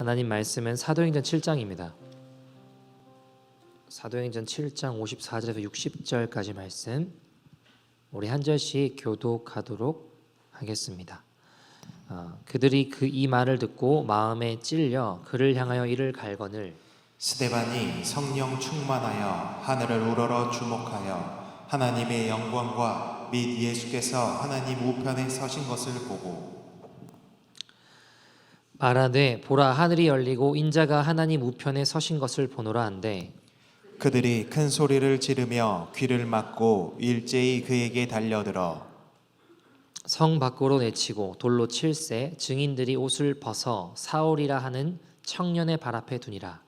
하나님 말씀은 사도행전 7장입니다. 사도행전 7장 54절에서 60절까지 말씀 우리 한 절씩 교독하도록 하겠습니다. 그들이 이 말을 듣고 마음에 찔려 그를 향하여 이를 갈거늘 스데반이 성령 충만하여 하늘을 우러러 주목하여 하나님의 영광과 및 예수께서 하나님 우편에 서신 것을 보고 말하되 보라 하늘이 열리고 인자가 하나님 우편에 서신 것을 보노라 한데 그들이 큰 소리를 지르며 귀를 막고 일제히 그에게 달려들어 성 밖으로 내치고 돌로 칠세 증인들이 옷을 벗어 사울이라 하는 청년의 발 앞에 두니라.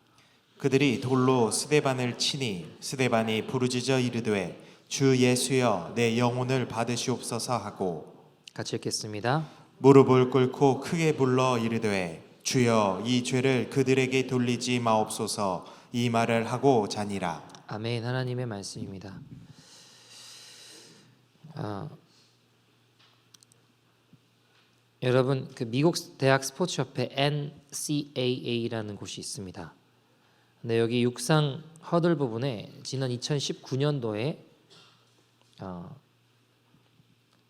그들이 돌로 스데반을 치니 스데반이 부르짖어 이르되 주 예수여 내 영혼을 받으시옵소서 하고 같이 읽겠습니다. 무릎을 꿇고 크게 불러 이르되 주여 이 죄를 그들에게 돌리지 마옵소서 이 말을 하고 자니라. 아멘. 하나님의 말씀입니다. 여러분 그 미국 대학 스포츠협회 NCAA라는 곳이 있습니다. 근데 여기 육상 허들 부분에 지난 2019년도에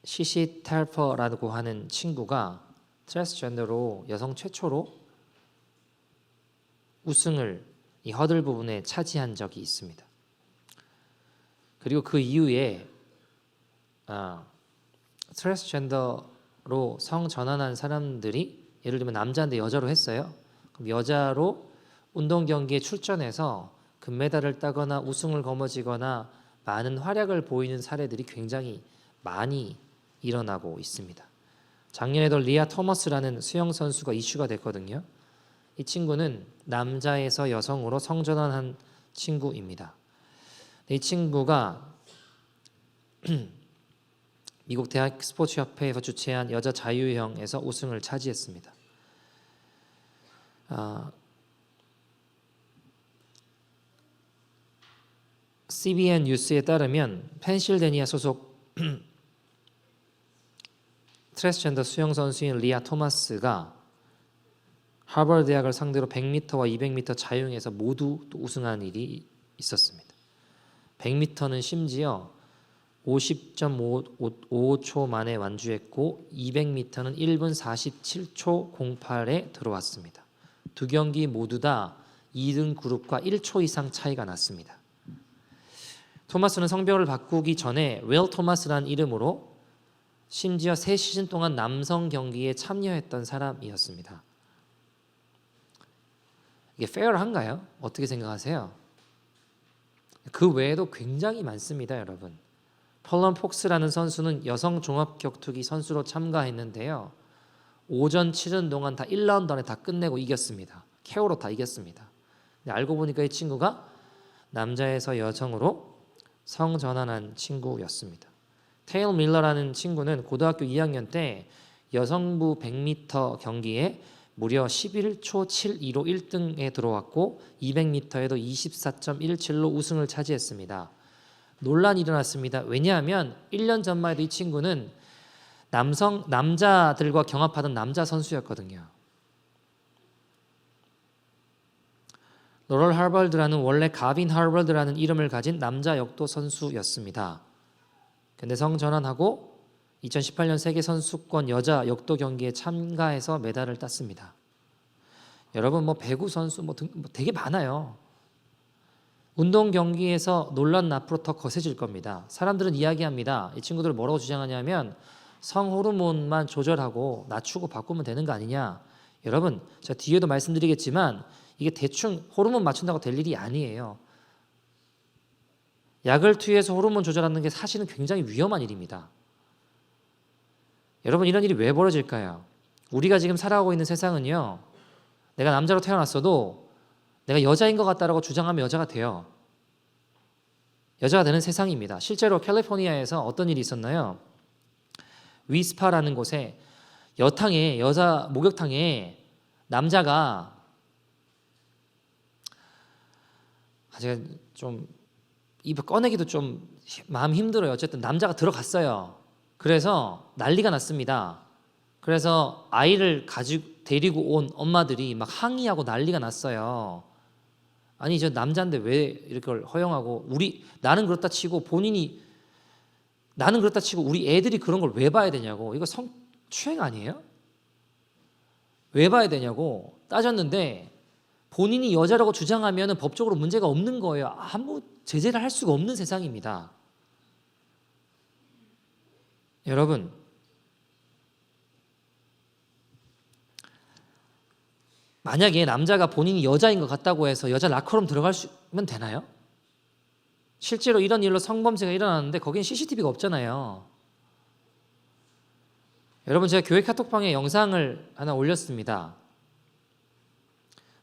시시 텔퍼라고 하는 친구가 트랜스젠더로 여성 최초로 우승을 이 허들 부분에 차지한 적이 있습니다. 그리고 그 이후에 트랜스젠더로 성 전환한 사람들이 예를 들면 남자인데 여자로 했어요. 그럼 여자로 운동 경기에 출전해서 금메달을 따거나 우승을 거머쥐거나 많은 활약을 보이는 사례들이 굉장히 많이 일어나고 있습니다. 작년에도 리아 토머스라는 수영 선수가 이슈가 됐거든요. 이 친구는 남자에서 여성으로 성전환한 친구입니다. 이 친구가 미국 대학 스포츠 협회에서 주최한 여자 자유형에서 우승을 차지했습니다. CBN 뉴스에 따르면 펜실베니아 소속 트랜스젠더 수영 선수인 리아 토마스가 하버드 대학을 상대로 100m와 200m 자유형에서 모두 또 우승한 일이 있었습니다. 100m는 심지어 50.55초 만에 완주했고 200m는 1분 47초 08에 들어왔습니다. 두 경기 모두 다 2등 그룹과 1초 이상 차이가 났습니다. 토마스는 성별을 바꾸기 전에 윌 토마스라는 이름으로 심지어 3시즌 동안 남성 경기에 참여했던 사람이었습니다. 이게 페어한가요? 어떻게 생각하세요? 그 외에도 굉장히 많습니다, 여러분. 펄런 폭스라는 선수는 여성 종합 격투기 선수로 참가했는데요. 오전 치른 동안 다 1라운드 안에 다 끝내고 이겼습니다. KO로 다 이겼습니다. 근데 알고 보니까 이 친구가 남자에서 여성으로 성전환한 친구였습니다. 테일 밀러라는 친구는 고등학교 2학년 때 여성부 100m 경기에 무려 11초 72로 1등에 들어왔고 200m에도 24.17로 우승을 차지했습니다. 논란이 일어났습니다. 왜냐하면 1년 전만 해도 이 친구는 남자들과 경합하던 남자 선수였거든요. 로럴 하버드라는 원래 가빈 하버드라는 이름을 가진 남자 역도 선수였습니다. 근데 성전환하고 2018년 세계 선수권 여자 역도 경기에 참가해서 메달을 땄습니다. 여러분 배구 선수 되게 많아요. 운동 경기에서 논란 앞으로 더 거세질 겁니다. 사람들은 이야기합니다. 이 친구들 뭐라고 주장하냐면 성 호르몬만 조절하고 낮추고 바꾸면 되는 거 아니냐. 여러분 제가 뒤에도 말씀드리겠지만 이게 대충 호르몬 맞춘다고 될 일이 아니에요. 약을 투여해서 호르몬 조절하는 게 사실은 굉장히 위험한 일입니다. 여러분 이런 일이 왜 벌어질까요? 우리가 지금 살아가고 있는 세상은요. 내가 남자로 태어났어도 내가 여자인 것 같다라고 주장하면 여자가 돼요. 여자가 되는 세상입니다. 실제로 캘리포니아에서 어떤 일이 있었나요? 위스파라는 곳에 여탕에 여자 목욕탕에 남자가 제가 좀 입을 꺼내기도 좀 마음 힘들어요. 어쨌든 남자가 들어갔어요. 그래서 난리가 났습니다. 그래서 아이를 데리고 온 엄마들이 막 항의하고 난리가 났어요. 아니 저 남자인데 왜 이걸 허용하고 나는 그렇다 치고 우리 애들이 그런 걸 왜 봐야 되냐고. 이거 성추행 아니에요? 왜 봐야 되냐고 따졌는데 본인이 여자라고 주장하면 법적으로 문제가 없는 거예요. 아무 제재를 할 수가 없는 세상입니다. 여러분, 만약에 남자가 본인이 여자인 것 같다고 해서 여자 라커룸 들어가면 되나요? 실제로 이런 일로 성범죄가 일어나는데 거긴 CCTV가 없잖아요. 여러분, 제가 교회 카톡방에 영상을 하나 올렸습니다.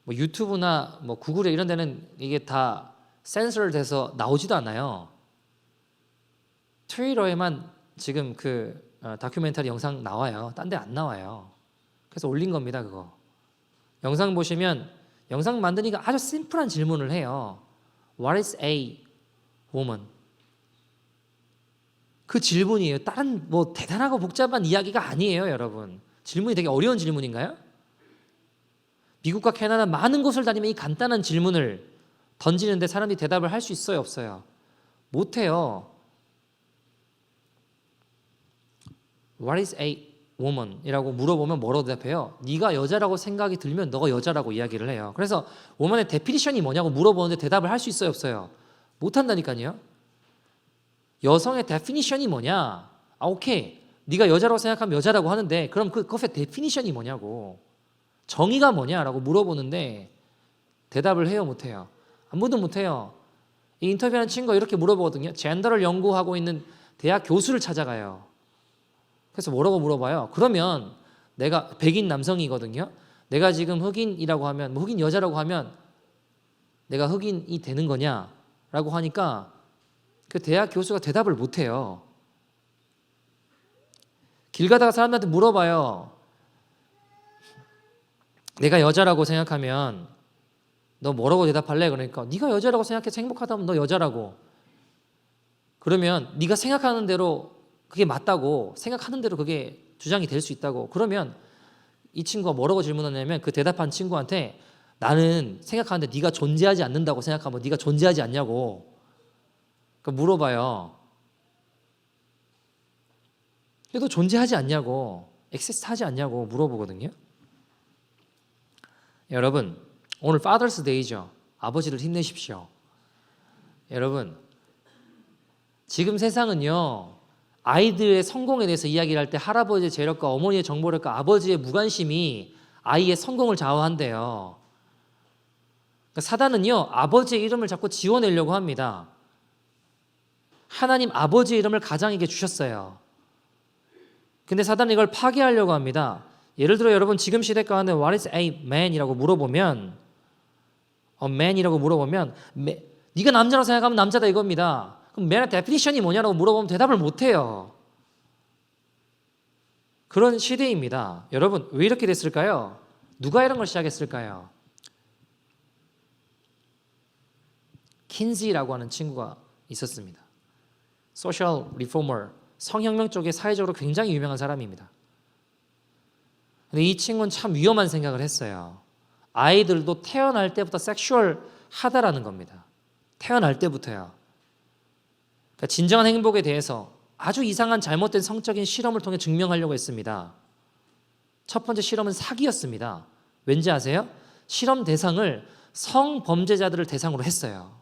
뭐 유튜브나 뭐 구글에 이런 데는 이게 다 센서를 돼서 나오지도 않아요. 트위터에만 지금 다큐멘터리 영상 나와요. 딴 데 안 나와요. 그래서 올린 겁니다, 그거. 영상 보시면 영상 만드니까 아주 심플한 질문을 해요. What is a woman? 그 질문이에요. 다른 뭐 대단하고 복잡한 이야기가 아니에요, 여러분. 질문이 되게 어려운 질문인가요? 미국과 캐나다 많은 곳을 다니면 이 간단한 질문을 던지는데 사람들이 대답을 할 수 있어요, 없어요? 못해요. What is a woman? 이라고 물어보면 뭐라고 대답해요? 네가 여자라고 생각이 들면 너가 여자라고 이야기를 해요. 그래서 woman의 데피니션이 뭐냐고 물어보는데 대답을 할 수 있어요, 없어요? 못한다니까요. 여성의 데피니션이 뭐냐? 오케이. 네가 여자라고 생각하면 여자라고 하는데 그럼 그것의 데피니션이 뭐냐고. 정의가 뭐냐라고 물어보는데 대답을 해요, 못해요? 아무도 못해요. 이 인터뷰하는 친구가 이렇게 물어보거든요. 젠더를 연구하고 있는 대학 교수를 찾아가요. 그래서 뭐라고 물어봐요? 그러면 내가 백인 남성이거든요. 내가 지금 흑인이라고 하면 흑인 여자라고 하면 내가 흑인이 되는 거냐라고 하니까 그 대학 교수가 대답을 못해요. 길 가다가 사람들한테 물어봐요. 내가 여자라고 생각하면 너 뭐라고 대답할래? 그러니까 네가 여자라고 생각해서 행복하다면 너 여자라고. 그러면 네가 생각하는 대로 그게 맞다고 생각하는 대로 그게 주장이 될 수 있다고. 그러면 이 친구가 뭐라고 질문하냐면 그 대답한 친구한테 나는 생각하는데 네가 존재하지 않는다고 생각하면 네가 존재하지 않냐고 물어봐요. 그래도 존재하지 않냐고, 엑시스트하지 않냐고 물어보거든요. 여러분, 오늘 파더스 데이죠. 아버지를 힘내십시오. 여러분, 지금 세상은요, 아이들의 성공에 대해서 이야기를 할 때 할아버지의 재력과 어머니의 정보력과 아버지의 무관심이 아이의 성공을 좌우한대요. 그러니까 사단은요, 아버지의 이름을 자꾸 지워내려고 합니다. 하나님 아버지의 이름을 가장에게 주셨어요. 근데 사단은 이걸 파괴하려고 합니다. 예를 들어 여러분 지금 시대 가운데 What is a man이라고 물어보면 man이라고 물어보면 네가 남자라고 생각하면 남자다 이겁니다. 그럼 man의 definition이 뭐냐라고 물어보면 대답을 못해요. 그런 시대입니다. 여러분 왜 이렇게 됐을까요? 누가 이런 걸 시작했을까요? 킨지라고 하는 친구가 있었습니다. 소셜 리포머, 성혁명 쪽에 사회적으로 굉장히 유명한 사람입니다. 근데 이 친구는 참 위험한 생각을 했어요. 아이들도 태어날 때부터 섹슈얼 하다라는 겁니다. 태어날 때부터요. 그러니까 진정한 행복에 대해서 아주 이상한 잘못된 성적인 실험을 통해 증명하려고 했습니다. 첫 번째 실험은 사기였습니다. 왠지 아세요? 실험 대상을 성범죄자들을 대상으로 했어요.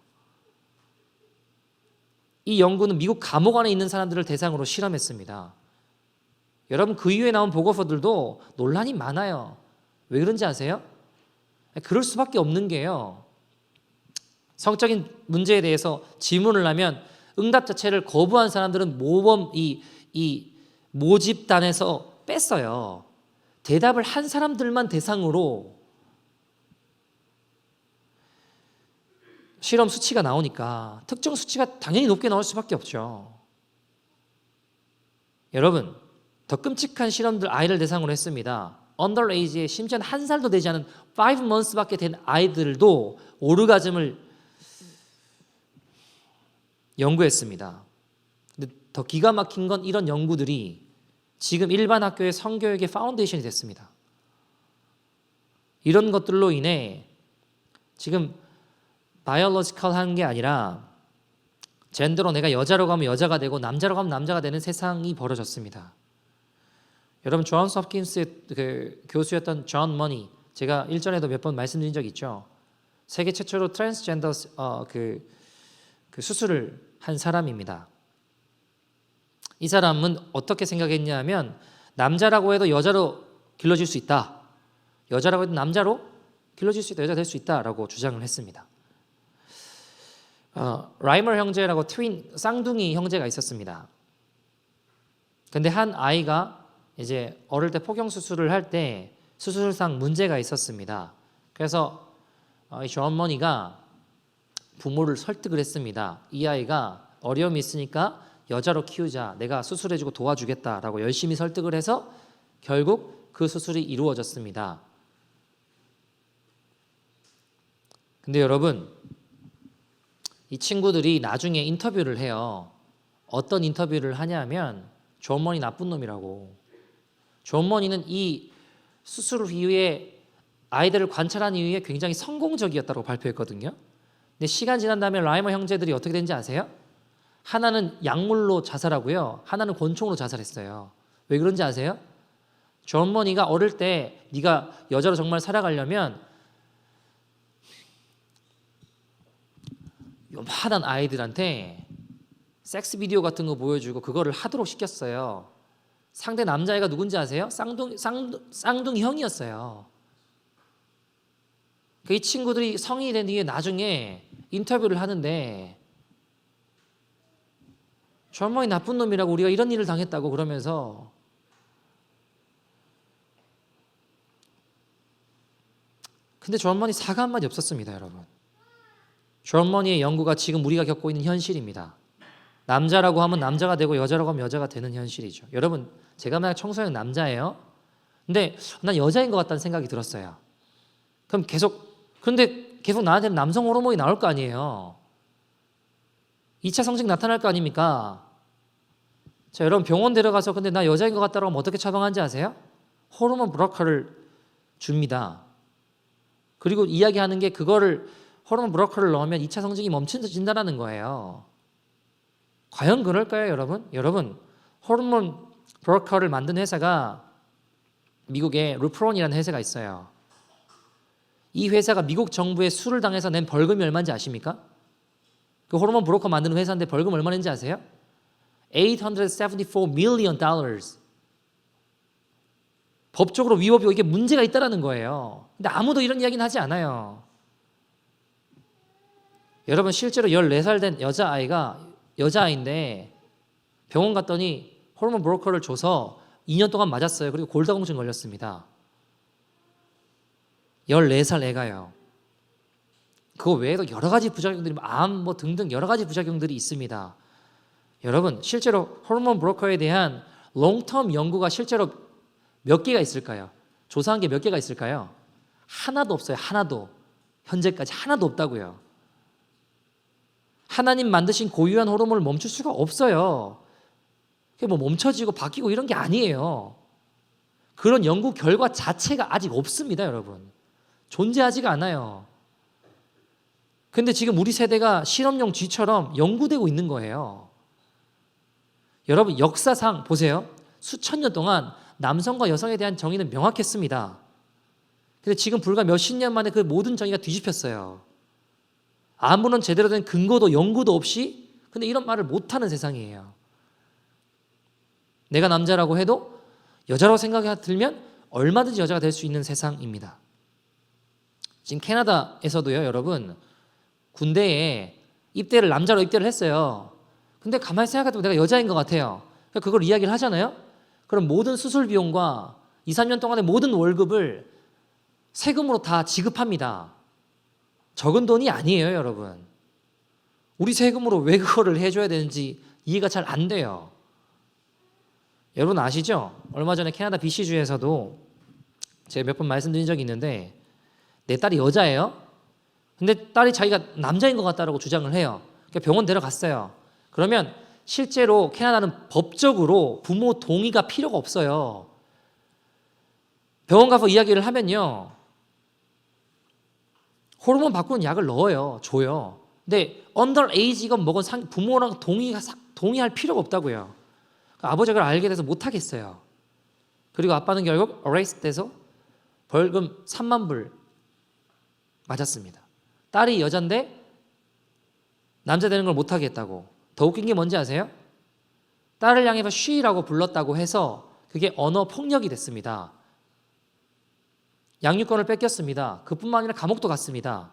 이 연구는 미국 감옥 안에 있는 사람들을 대상으로 실험했습니다. 여러분 그 이후에 나온 보고서들도 논란이 많아요. 왜 그런지 아세요? 그럴 수밖에 없는 게요. 성적인 문제에 대해서 질문을 하면 응답 자체를 거부한 사람들은 모범 이 모집단에서 뺐어요. 대답을 한 사람들만 대상으로 실험 수치가 나오니까 특정 수치가 당연히 높게 나올 수밖에 없죠. 여러분 더 끔찍한 실험들 아이를 대상으로 했습니다. 언더에이지에 심지어는 1살도 되지 않은 5 months밖에 된 아이들도 오르가즘을 연구했습니다. 근데 더 기가 막힌 건 이런 연구들이 지금 일반 학교의 성교육의 파운데이션이 됐습니다. 이런 것들로 인해 지금 바이올로지컬 하는 게 아니라 젠더로 내가 여자로 가면 여자가 되고 남자로 가면 남자가 되는 세상이 벌어졌습니다. 여러분 존스 홉킨스의 그 교수였던 존 머니, 제가 일전에도 몇 번 말씀드린 적 있죠. 세계 최초로 트랜스젠더 그 수술을 한 사람입니다. 이 사람은 어떻게 생각했냐면 남자라고 해도 여자로 길러질 수 있다. 여자라고 해도 남자로 길러질 수 있다. 여자 될 수 있다라고 주장을 했습니다. 라이머 형제라고 트윈 쌍둥이 형제가 있었습니다. 근데 한 아이가 이제 어릴 때 폭경 수술을 할 때 수술상 문제가 있었습니다. 그래서 존 어머니가 부모를 설득을 했습니다. 이 아이가 어려움이 있으니까 여자로 키우자. 내가 수술해주고 도와주겠다라고 열심히 설득을 해서 결국 그 수술이 이루어졌습니다. 근데 여러분, 이 친구들이 나중에 인터뷰를 해요. 어떤 인터뷰를 하냐면 존 머니 나쁜 놈이라고. 존 머니는 이 수술 이후에 아이들을 관찰한 이후에 굉장히 성공적이었다고 발표했거든요. 근데 시간 지난 다음에 라이머 형제들이 어떻게 된지 아세요? 하나는 약물로 자살하고요. 하나는 권총으로 자살했어요. 왜 그런지 아세요? 존 머니가 어릴 때 네가 여자로 정말 살아가려면 요만한 아이들한테 섹스 비디오 같은 거 보여주고 그거를 하도록 시켰어요. 상대 남자애가 누군지 아세요? 쌍둥이 형이었어요. 이 친구들이 성인이 된 뒤에 나중에 인터뷰를 하는데 존 머니 나쁜 놈이라고 우리가 이런 일을 당했다고 그러면서 근데 존 머니 사과 한마디 없었습니다, 여러분. 존 머니의 연구가 지금 우리가 겪고 있는 현실입니다. 남자라고 하면 남자가 되고 여자라고 하면 여자가 되는 현실이죠. 여러분, 제가 만약 청소년 남자예요. 근데 난 여자인 것 같다는 생각이 들었어요. 그럼 그런데 계속 나한테는 남성 호르몬이 나올 거 아니에요. 2차 성징 나타날 거 아닙니까? 자, 여러분 병원 데려가서 근데 나 여자인 것 같다고 하면 어떻게 처방하는지 아세요? 호르몬 브로커를 줍니다. 그리고 이야기하는 게 그거를 호르몬 브로커를 넣으면 2차 성징이 멈춰진다는 거예요. 과연 그럴까요, 여러분? 여러분, 호르몬 브로커를 만든 회사가 미국에 루프론이라는 회사가 있어요. 이 회사가 미국 정부의 수를 당해서 낸 벌금이 얼마인지 아십니까? 그 호르몬 브로커 만드는 회사인데 벌금 얼마 낸지 아세요? $874 million. 법적으로 위법이고 이게 문제가 있다는 거예요. 근데 아무도 이런 이야기는 하지 않아요. 여러분 실제로 14살 된 여자아이인데 병원 갔더니 호르몬 브로커를 줘서 2년 동안 맞았어요. 그리고 골다공증 걸렸습니다. 14살 애가요. 그거 외에도 여러 가지 부작용들이 암 뭐 등등 여러 가지 부작용들이 있습니다. 여러분 실제로 호르몬 브로커에 대한 롱텀 연구가 실제로 몇 개가 있을까요? 조사한 게 몇 개가 있을까요? 하나도 없어요. 하나도. 현재까지 하나도 없다고요. 하나님 만드신 고유한 호르몬을 멈출 수가 없어요. 그게 뭐 멈춰지고 바뀌고 이런 게 아니에요. 그런 연구 결과 자체가 아직 없습니다, 여러분. 존재하지가 않아요. 근데 지금 우리 세대가 실험용 쥐처럼 연구되고 있는 거예요. 여러분 역사상 보세요. 수천 년 동안 남성과 여성에 대한 정의는 명확했습니다. 근데 지금 불과 몇십 년 만에 그 모든 정의가 뒤집혔어요. 아무런 제대로 된 근거도 연구도 없이 근데 이런 말을 못하는 세상이에요. 내가 남자라고 해도 여자라고 생각이 들면 얼마든지 여자가 될 수 있는 세상입니다. 지금 캐나다에서도요, 여러분 군대에 남자로 입대를 했어요. 근데 가만히 생각해도 내가 여자인 것 같아요. 그걸 이야기를 하잖아요. 그럼 모든 수술 비용과 2, 3년 동안의 모든 월급을 세금으로 다 지급합니다. 적은 돈이 아니에요, 여러분. 우리 세금으로 왜 그거를 해줘야 되는지 이해가 잘 안 돼요. 여러분 아시죠? 얼마 전에 캐나다 BC주에서도 제가 몇 번 말씀드린 적이 있는데 내 딸이 여자예요. 근데 딸이 자기가 남자인 것 같다라고 주장을 해요. 그러니까 병원 데려갔어요. 그러면 실제로 캐나다는 법적으로 부모 동의가 필요가 없어요. 병원 가서 이야기를 하면요. 호르몬 바꾸는 약을 넣어요. 줘요. 근데 언더 에이지가 먹은 부모랑 동의할 필요가 없다고요. 그러니까 아버지가 그걸 알게 돼서 못 하겠어요. 그리고 아빠는 결국 어레이스 돼서 벌금 3만 불 맞았습니다. 딸이 여잔데 남자 되는 걸 못 하겠다고. 더 웃긴 게 뭔지 아세요? 딸을 향해서 she라고 불렀다고 해서 그게 언어 폭력이 됐습니다. 양육권을 뺏겼습니다. 그뿐만 아니라 감옥도 갔습니다.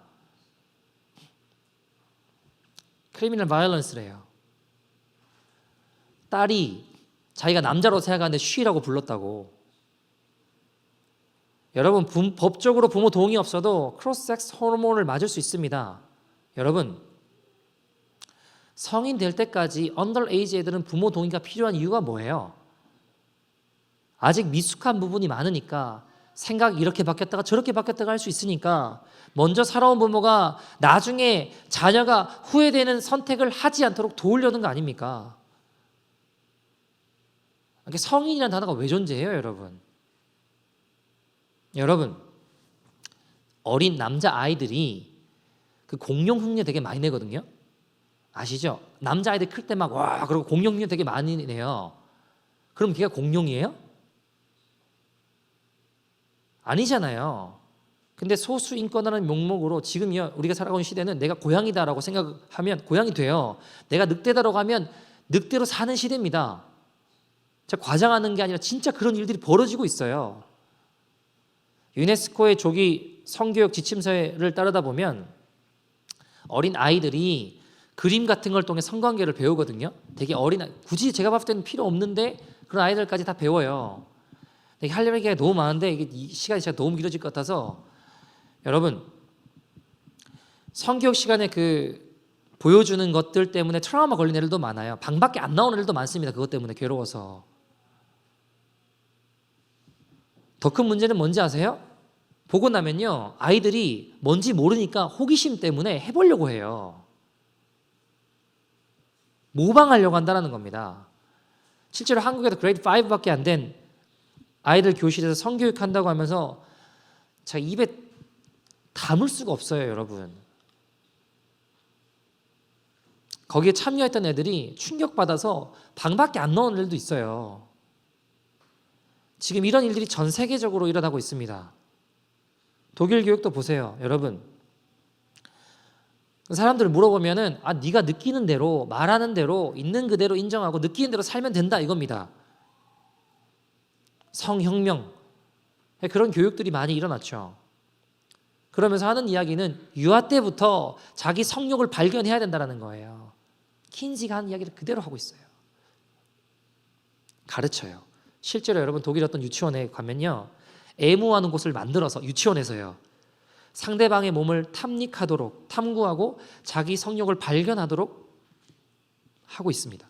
크리미널 바이올런스래요. 딸이 자기가 남자로 생각하는데 she라고 불렀다고. 여러분 법적으로 부모 동의 없어도 크로스 섹스 호르몬을 맞을 수 있습니다. 여러분 성인 될 때까지 언더 에이지 애들은 부모 동의가 필요한 이유가 뭐예요? 아직 미숙한 부분이 많으니까 생각이 이렇게 바뀌었다가 저렇게 바뀌었다가 할 수 있으니까 먼저 살아온 부모가 나중에 자녀가 후회되는 선택을 하지 않도록 도우려는 거 아닙니까? 성인이라는 단어가 왜 존재해요, 여러분? 여러분, 어린 남자 아이들이 그 공룡 흉내 되게 많이 내거든요. 아시죠? 남자 아이들 클 때 막 와 그러고 공룡 흉내 되게 많이 내요. 그럼 걔가 공룡이에요? 아니잖아요. 근데 소수 인권이라는 명목으로 지금 우리가 살아가는 시대는 내가 고양이다라고 생각하면 고양이 돼요. 내가 늑대다라고 하면 늑대로 사는 시대입니다. 제가 과장하는 게 아니라 진짜 그런 일들이 벌어지고 있어요. 유네스코의 조기 성교육 지침서를 따르다 보면 어린 아이들이 그림 같은 걸 통해 성관계를 배우거든요. 되게 굳이 제가 봤을 때는 필요 없는데 그런 아이들까지 다 배워요. 되게 할 얘기가 너무 많은데 이 시간이 제가 너무 길어질 것 같아서 여러분 성교육 시간에 보여주는 것들 때문에 트라우마 걸린 애들도 많아요. 방 밖에 안 나오는 애들도 많습니다. 그것 때문에 괴로워서. 더 큰 문제는 뭔지 아세요? 보고 나면요 아이들이 뭔지 모르니까 호기심 때문에 해보려고 해요. 모방하려고 한다는 겁니다. 실제로 한국에도 그레이드 5밖에 안 된 아이들 교실에서 성교육한다고 하면서 제가 입에 담을 수가 없어요, 여러분. 거기에 참여했던 애들이 충격받아서 방 밖에 안 나오는 애들도 있어요. 지금 이런 일들이 전 세계적으로 일어나고 있습니다. 독일 교육도 보세요, 여러분. 사람들을 물어보면은 네가 느끼는 대로 말하는 대로 있는 그대로 인정하고 느끼는 대로 살면 된다 이겁니다. 성혁명 그런 교육들이 많이 일어났죠. 그러면서 하는 이야기는 유아 때부터 자기 성욕을 발견해야 된다는 거예요. 킨지가 하는 이야기를 그대로 하고 있어요. 가르쳐요. 실제로 여러분 독일 어떤 유치원에 가면요 애무하는 곳을 만들어서 유치원에서요 상대방의 몸을 탐구하고 자기 성욕을 발견하도록 하고 있습니다.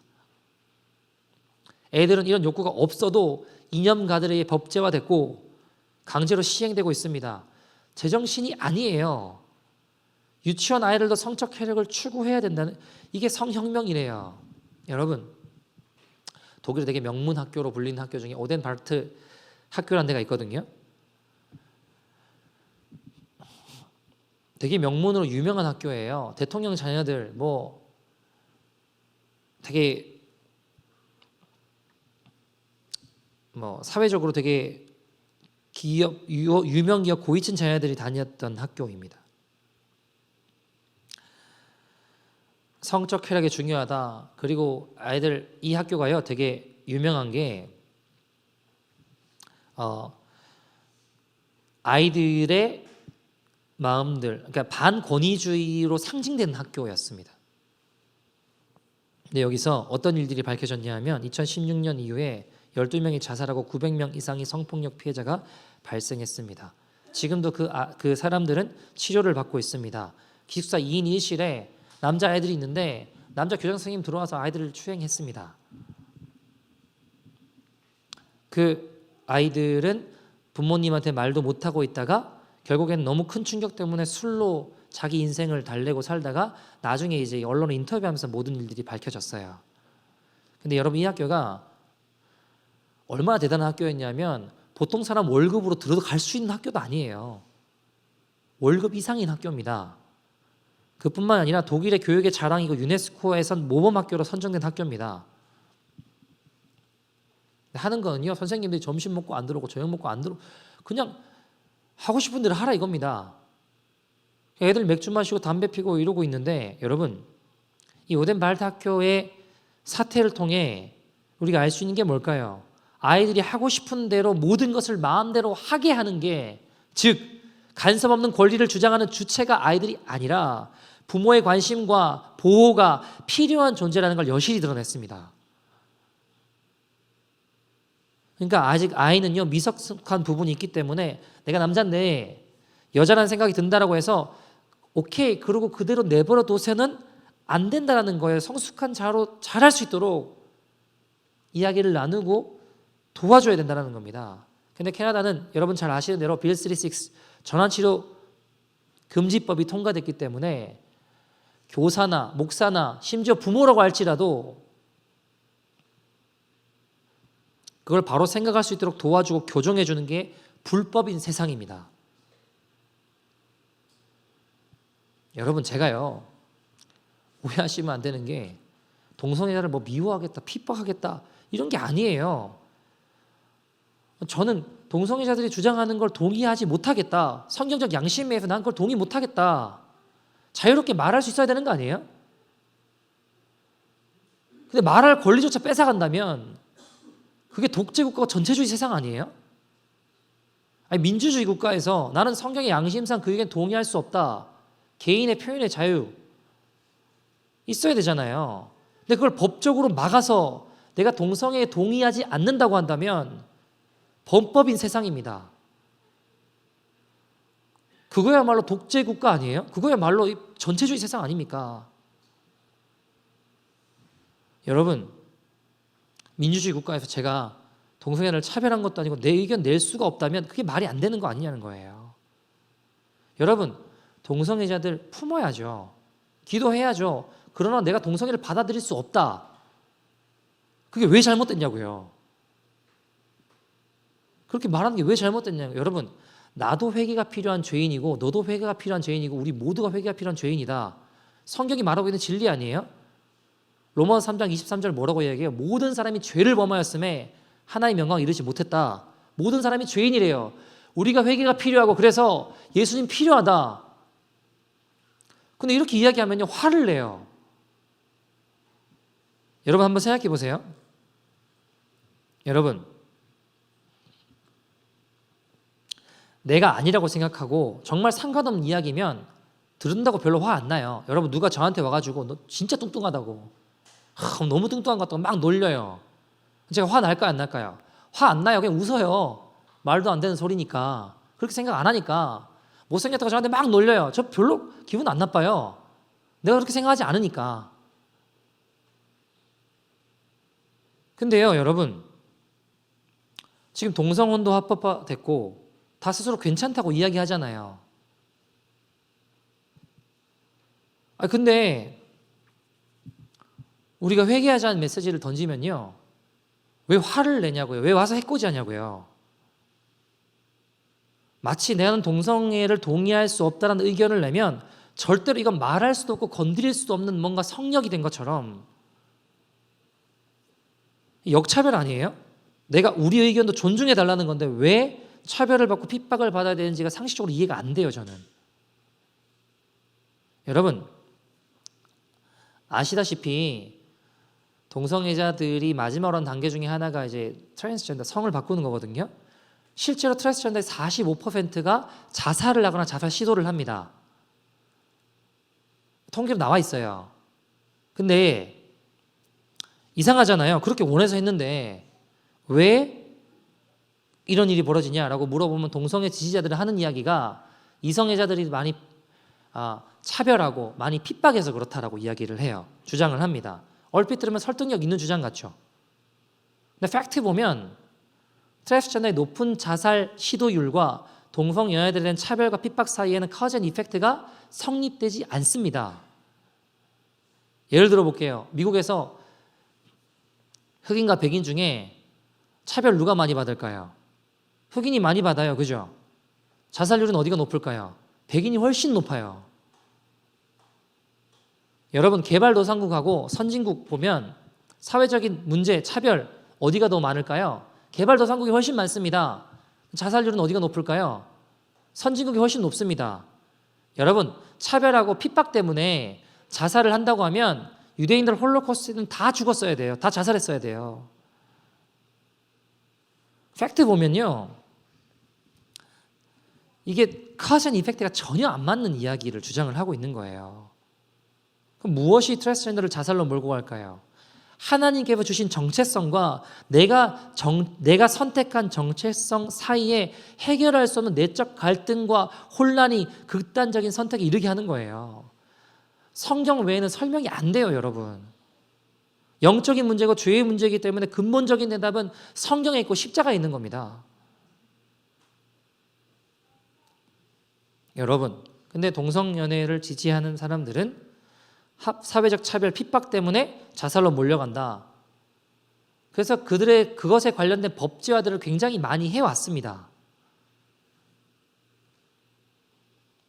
애들은 이런 욕구가 없어도 이념가들에 의해 법제화됐고 강제로 시행되고 있습니다. 제정신이 아니에요. 유치원 아이들도 성적 쾌락을 추구해야 된다는 이게 성혁명이래요. 여러분 독일에 되게 명문 학교로 불리는 학교 중에 오덴바르트 학교라는 데가 있거든요. 되게 명문으로 유명한 학교예요. 대통령 자녀들 되게 사회적으로 되게 유명 기업 고위층 자녀들이 다녔던 학교입니다. 성적 쾌락이 중요하다. 그리고 아이들 이 학교가요 되게 유명한 게 아이들의 마음들, 그러니까 반권위주의로 상징되는 학교였습니다. 근데 여기서 어떤 일들이 밝혀졌냐 하면 2016년 이후에 12명이 자살하고 900명 이상의 성폭력 피해자가 발생했습니다. 지금도 그 사람들은 치료를 받고 있습니다. 기숙사 2인 1실에 남자아이들이 있는데 남자 교장 선생님 들어와서 아이들을 추행했습니다. 그 아이들은 부모님한테 말도 못하고 있다가 결국엔 너무 큰 충격 때문에 술로 자기 인생을 달래고 살다가 나중에 이제 언론에 인터뷰하면서 모든 일들이 밝혀졌어요. 근데 여러분 이 학교가 얼마나 대단한 학교였냐면 보통 사람 월급으로 들어갈 수 있는 학교도 아니에요. 월급 이상인 학교입니다. 그뿐만 아니라 독일의 교육의 자랑이고 유네스코에선 모범학교로 선정된 학교입니다. 하는 거는요, 선생님들이 점심 먹고 안 들어오고 저녁 먹고 안 들어오고 그냥 하고 싶은 대로 하라 이겁니다. 애들 맥주 마시고 담배 피고 이러고 있는데, 여러분, 이 오덴발트 학교의 사태를 통해 우리가 알 수 있는 게 뭘까요? 아이들이 하고 싶은 대로 모든 것을 마음대로 하게 하는 게, 즉 간섭 없는 권리를 주장하는 주체가 아이들이 아니라 부모의 관심과 보호가 필요한 존재라는 걸 여실히 드러냈습니다. 그러니까 아직 아이는요, 미성숙한 부분이 있기 때문에 내가 남잔데 여자라는 생각이 든다라고 해서 오케이 그러고 그대로 내버려 둬서는 안 된다라는 거예요. 성숙한 자로 잘할 수 있도록 이야기를 나누고 도와줘야 된다는 겁니다. 근데 캐나다는 여러분 잘 아시는 대로 빌 336 전환치료 금지법이 통과됐기 때문에 교사나 목사나 심지어 부모라고 할지라도 그걸 바로 생각할 수 있도록 도와주고 교정해 주는 게 불법인 세상입니다. 여러분, 제가요, 오해하시면 안 되는 게 동성애자를 뭐 미워하겠다, 핍박하겠다 이런 게 아니에요. 저는 동성애자들이 주장하는 걸 동의하지 못하겠다. 성경적 양심에 의해서 난 그걸 동의 못하겠다. 자유롭게 말할 수 있어야 되는 거 아니에요? 근데 말할 권리조차 뺏어간다면 그게 독재국가 전체주의 세상 아니에요? 아니, 민주주의 국가에서 나는 성경의 양심상 그 의견 동의할 수 없다. 개인의 표현의 자유 있어야 되잖아요. 근데 그걸 법적으로 막아서 내가 동성애에 동의하지 않는다고 한다면 범법인 세상입니다. 그거야말로 독재국가 아니에요? 그거야말로 전체주의 세상 아닙니까? 여러분, 민주주의 국가에서 제가 동성애를 차별한 것도 아니고 내 의견 낼 수가 없다면 그게 말이 안 되는 거 아니냐는 거예요. 여러분, 동성애자들 품어야죠. 기도해야죠. 그러나 내가 동성애를 받아들일 수 없다. 그게 왜 잘못됐냐고요. 그렇게 말하는 게 왜 잘못됐냐고요. 여러분, 나도 회개가 필요한 죄인이고 너도 회개가 필요한 죄인이고 우리 모두가 회개가 필요한 죄인이다. 성경이 말하고 있는 진리 아니에요? 로마서 3장 23절 뭐라고 이야기해요? 모든 사람이 죄를 범하였음에 하나님의 영광을 이루지 못했다. 모든 사람이 죄인이래요. 우리가 회개가 필요하고 그래서 예수님 필요하다. 근데 이렇게 이야기하면요, 화를 내요. 여러분 한번 생각해 보세요. 여러분, 내가 아니라고 생각하고 정말 상관없는 이야기면 들은다고 별로 화 안 나요. 여러분, 누가 저한테 와가지고 너 진짜 뚱뚱하다고, 너무 뚱뚱한 것 같다고 막 놀려요. 제가 화 날까요, 안 날까요? 화 안 나요. 그냥 웃어요. 말도 안 되는 소리니까. 그렇게 생각 안 하니까. 못생겼다고 저한테 막 놀려요. 저 별로 기분 안 나빠요. 내가 그렇게 생각하지 않으니까. 근데요, 여러분, 지금 동성혼도 합법화됐고 다 스스로 괜찮다고 이야기하잖아요. 근데 우리가 회개하자는 메시지를 던지면요, 왜 화를 내냐고요? 왜 와서 해코지하냐고요? 마치 나는 동성애를 동의할 수 없다는 의견을 내면 절대로 이건 말할 수도 없고 건드릴 수도 없는 뭔가 성역이 된 것처럼, 역차별 아니에요? 내가 우리 의견도 존중해 달라는 건데 왜 차별을 받고 핍박을 받아야 되는지가 상식적으로 이해가 안 돼요, 저는. 여러분, 아시다시피 동성애자들이 마지막으로 단계 중에 하나가 이제 트랜스젠더, 성을 바꾸는 거거든요. 실제로 트랜스젠더의 45%가 자살을 하거나 자살 시도를 합니다. 통계로 나와 있어요. 근데 이상하잖아요. 그렇게 원해서 했는데 왜 이런 일이 벌어지냐라고 물어보면 동성애 지지자들은 하는 이야기가 이성애자들이 많이 차별하고 많이 핍박해서 그렇다라고 이야기를 해요. 주장을 합니다. 얼핏 들으면 설득력 있는 주장 같죠. 근데 팩트 보면 트랜스젠더의 높은 자살 시도율과 동성연애들에 대한 차별과 핍박 사이에는 커즈 앤 이펙트가 성립되지 않습니다. 예를 들어 볼게요. 미국에서 흑인과 백인 중에 차별 누가 많이 받을까요? 흑인이 많이 받아요. 그죠? 자살률은 어디가 높을까요? 백인이 훨씬 높아요. 여러분 개발도상국하고 선진국 보면 사회적인 문제, 차별 어디가 더 많을까요? 개발도상국이 훨씬 많습니다. 자살률은 어디가 높을까요? 선진국이 훨씬 높습니다. 여러분 차별하고 핍박 때문에 자살을 한다고 하면 유대인들 홀로코스트는 다 죽었어야 돼요. 다 자살했어야 돼요. 팩트 보면요. 이게 카우즈 이펙트가 전혀 안 맞는 이야기를 주장을 하고 있는 거예요. 그럼 무엇이 트랜스젠더를 자살로 몰고 갈까요? 하나님께서 주신 정체성과 내가 선택한 정체성 사이에 해결할 수 없는 내적 갈등과 혼란이 극단적인 선택에 이르게 하는 거예요. 성경 외에는 설명이 안 돼요, 여러분. 영적인 문제고 죄의 문제이기 때문에 근본적인 대답은 성경에 있고 십자가에 있는 겁니다. 여러분, 근데 동성연애를 지지하는 사람들은 사회적 차별, 핍박 때문에 자살로 몰려간다. 그래서 그들의 그것에 관련된 법제화들을 굉장히 많이 해왔습니다.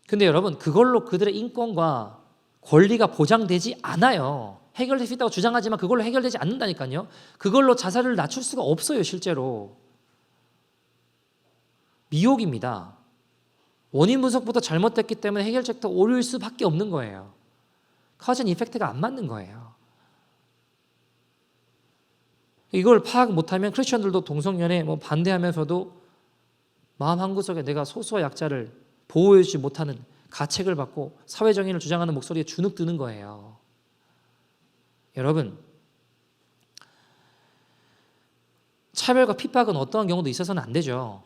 근데 여러분, 그걸로 그들의 인권과 권리가 보장되지 않아요. 해결될 수 있다고 주장하지만 그걸로 해결되지 않는다니까요. 그걸로 자살을 낮출 수가 없어요, 실제로. 미혹입니다. 원인 분석부터 잘못됐기 때문에 해결책도 오류일 수밖에 없는 거예요. 카우즈 이펙트가 안 맞는 거예요. 이걸 파악 못하면 크리스천들도 동성연애 반대하면서도 마음 한구석에 내가 소수와 약자를 보호해주지 못하는 가책을 받고 사회정의를 주장하는 목소리에 주눅 드는 거예요. 여러분, 차별과 핍박은 어떠한 경우도 있어서는 안 되죠.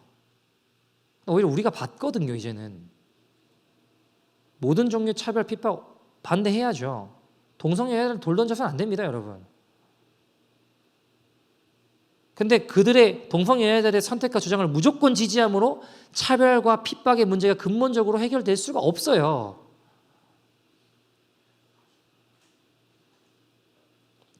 오히려 우리가 받거든요. 이제는 모든 종류의 차별, 핍박 반대해야죠. 동성애를 돌 던져서는 안 됩니다, 여러분. 근데 그들의 동성애자들의 선택과 주장을 무조건 지지함으로 차별과 핍박의 문제가 근본적으로 해결될 수가 없어요.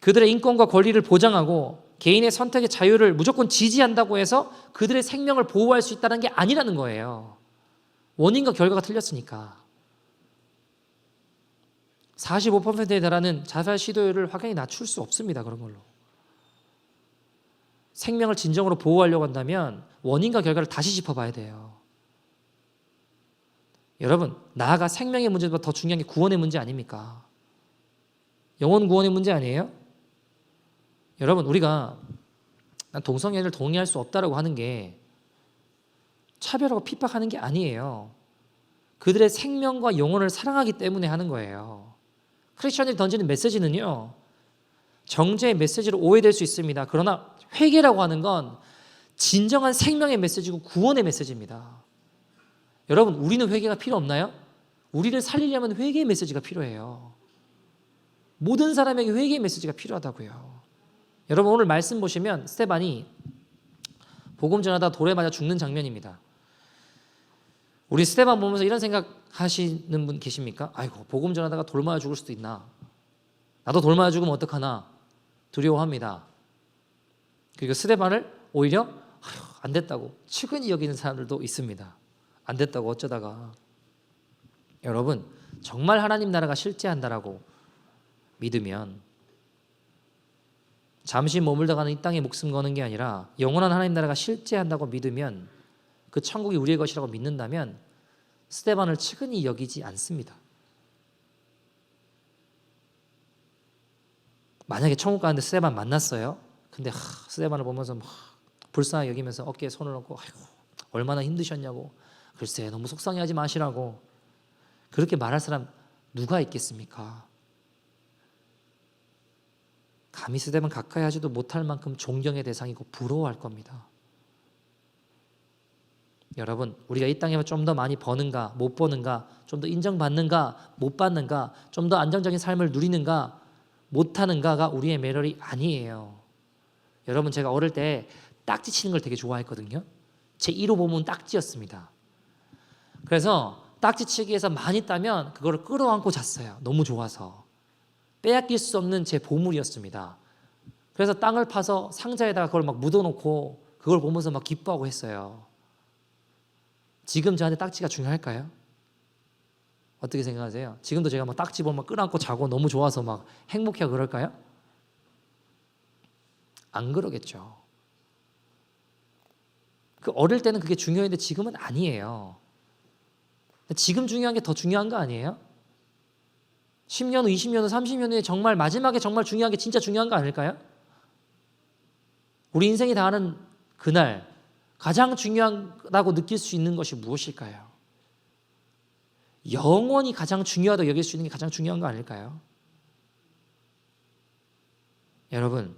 그들의 인권과 권리를 보장하고 개인의 선택의 자유를 무조건 지지한다고 해서 그들의 생명을 보호할 수 있다는 게 아니라는 거예요. 원인과 결과가 틀렸으니까. 45%에 달하는 자살 시도율을 확연히 낮출 수 없습니다. 그런 걸로. 생명을 진정으로 보호하려고 한다면 원인과 결과를 다시 짚어봐야 돼요. 여러분, 나아가 생명의 문제보다 더 중요한 게 구원의 문제 아닙니까? 영혼 구원의 문제 아니에요? 여러분, 우리가 동성애를 동의할 수 없다라고 하는 게 차별하고 핍박하는 게 아니에요. 그들의 생명과 영혼을 사랑하기 때문에 하는 거예요. 크리스천들이 던지는 메시지는요, 정죄의 메시지로 오해될 수 있습니다. 그러나 회개라고 하는 건 진정한 생명의 메시지고 구원의 메시지입니다. 여러분, 우리는 회개가 필요 없나요? 우리를 살리려면 회개의 메시지가 필요해요. 모든 사람에게 회개의 메시지가 필요하다고요. 여러분, 오늘 말씀 보시면 스데반이 복음 전하다 돌에 맞아 죽는 장면입니다. 우리 스데반 보면서 이런 생각 하시는 분 계십니까? 아이고, 복음 전하다가 돌 맞아 죽을 수도 있나? 나도 돌 맞아 죽으면 어떡하나? 두려워합니다. 그리고 스데반을 오히려 안 됐다고 측은히 여기는 사람들도 있습니다. 안 됐다고 어쩌다가. 여러분, 정말 하나님 나라가 실제한다라고 믿으면 잠시 머물다 가는 이 땅에 목숨 거는 게 아니라 영원한 하나님 나라가 실제한다고 믿으면, 그 천국이 우리의 것이라고 믿는다면 스데반을 측은히 여기지 않습니다. 만약에 천국 가는데 스데반 만났어요. 근데 스데반을 보면서 막 불쌍하게 여기면서 어깨에 손을 얹고 아이고 얼마나 힘드셨냐고, 글쎄 너무 속상해하지 마시라고 그렇게 말할 사람 누가 있겠습니까? 감히 스데반 가까이 하지도 못할 만큼 존경의 대상이고 부러워할 겁니다. 여러분, 우리가 이 땅에서 좀 더 많이 버는가 못 버는가, 좀 더 인정받는가 못 받는가, 좀 더 안정적인 삶을 누리는가 못하는가가 우리의 매력이 아니에요. 여러분, 제가 어릴 때 딱지 치는 걸 되게 좋아했거든요. 제 1호 보면 딱지였습니다. 그래서 딱지 치기에서 많이 따면 그거를 끌어안고 잤어요. 너무 좋아서. 빼앗길 수 없는 제 보물이었습니다. 그래서 땅을 파서 상자에다가 그걸 막 묻어놓고 그걸 보면서 막 기뻐하고 했어요. 지금 저한테 딱지가 중요할까요? 어떻게 생각하세요? 지금도 제가 막 딱 집어 막 끌어안고 자고 너무 좋아서 막 행복해하고 그럴까요? 안 그러겠죠. 그 어릴 때는 그게 중요했는데 지금은 아니에요. 지금 중요한 게 더 중요한 거 아니에요? 10년 후, 20년 후, 30년 후에 정말 마지막에 정말 중요한 게 진짜 중요한 거 아닐까요? 우리 인생이 다하는 그날 가장 중요하다고 느낄 수 있는 것이 무엇일까요? 영원히 가장 중요하다고 여길 수 있는 게 가장 중요한 거 아닐까요? 여러분,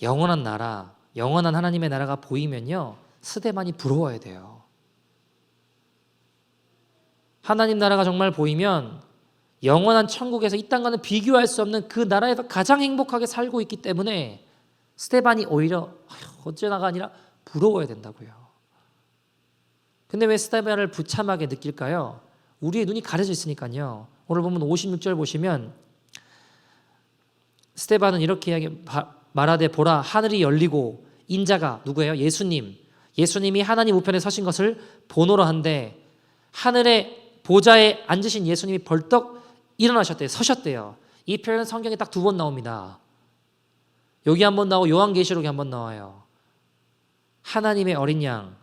영원한 나라, 영원한 하나님의 나라가 보이면요, 스데반이 부러워야 돼요. 하나님 나라가 정말 보이면 영원한 천국에서 이 땅과는 비교할 수 없는 그 나라에서 가장 행복하게 살고 있기 때문에 스데반이 오히려 어쩌나가 아니라 부러워야 된다고요. 근데 왜 스데반을 부참하게 느낄까요? 우리의 눈이 가려져 있으니까요. 오늘 보면 56절 보시면 스데반은 이렇게 말하되 보라 하늘이 열리고 인자가 누구예요? 예수님이 하나님 우편에 서신 것을 보노라 한데 하늘의 보좌에 앉으신 예수님이 벌떡 일어나셨대요. 서셨대요. 이 표현은 성경에 딱 2번 나옵니다. 여기 한번 나오고 요한계시록에 한번 나와요. 하나님의 어린 양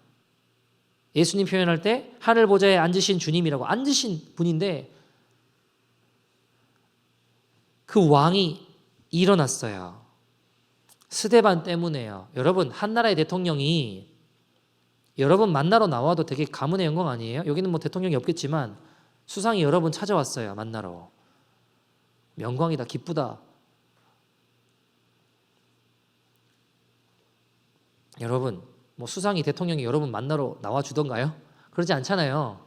예수님 표현할 때 하늘 보좌에 앉으신 주님이라고 앉으신 분인데 그 왕이 일어났어요. 스데반 때문에요. 여러분 한 나라의 대통령이 여러분 만나러 나와도 되게 가문의 영광 아니에요? 여기는 뭐 대통령이 없겠지만 수상이 여러분 찾아왔어요. 만나러. 영광이다. 기쁘다. 여러분 뭐 수상이 대통령이 여러분 만나러 나와주던가요? 그러지 않잖아요.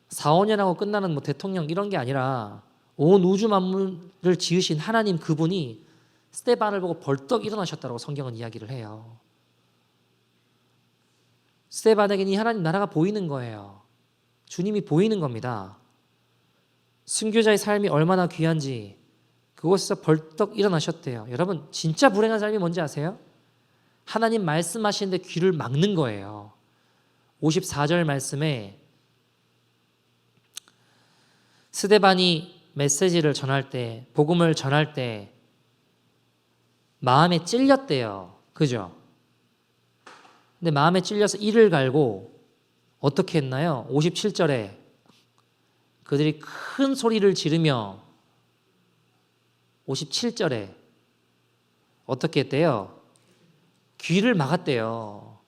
4, 5년하고 끝나는 뭐 대통령 이런 게 아니라 온 우주 만물을 지으신 하나님 그분이 스데반을 보고 벌떡 일어나셨다고 성경은 이야기를 해요. 스데반에게는 이 하나님 나라가 보이는 거예요. 주님이 보이는 겁니다. 순교자의 삶이 얼마나 귀한지 그곳에서 벌떡 일어나셨대요. 여러분 진짜 불행한 삶이 뭔지 아세요? 하나님 말씀하시는데 귀를 막는 거예요. 54절 말씀에 스데반이 메시지를 전할 때 복음을 전할 때 마음에 찔렸대요. 그죠? 근데 마음에 찔려서 이를 갈고 어떻게 했나요? 57절에 그들이 큰 소리를 지르며 57절에 어떻게 했대요? 귀를 막았대요.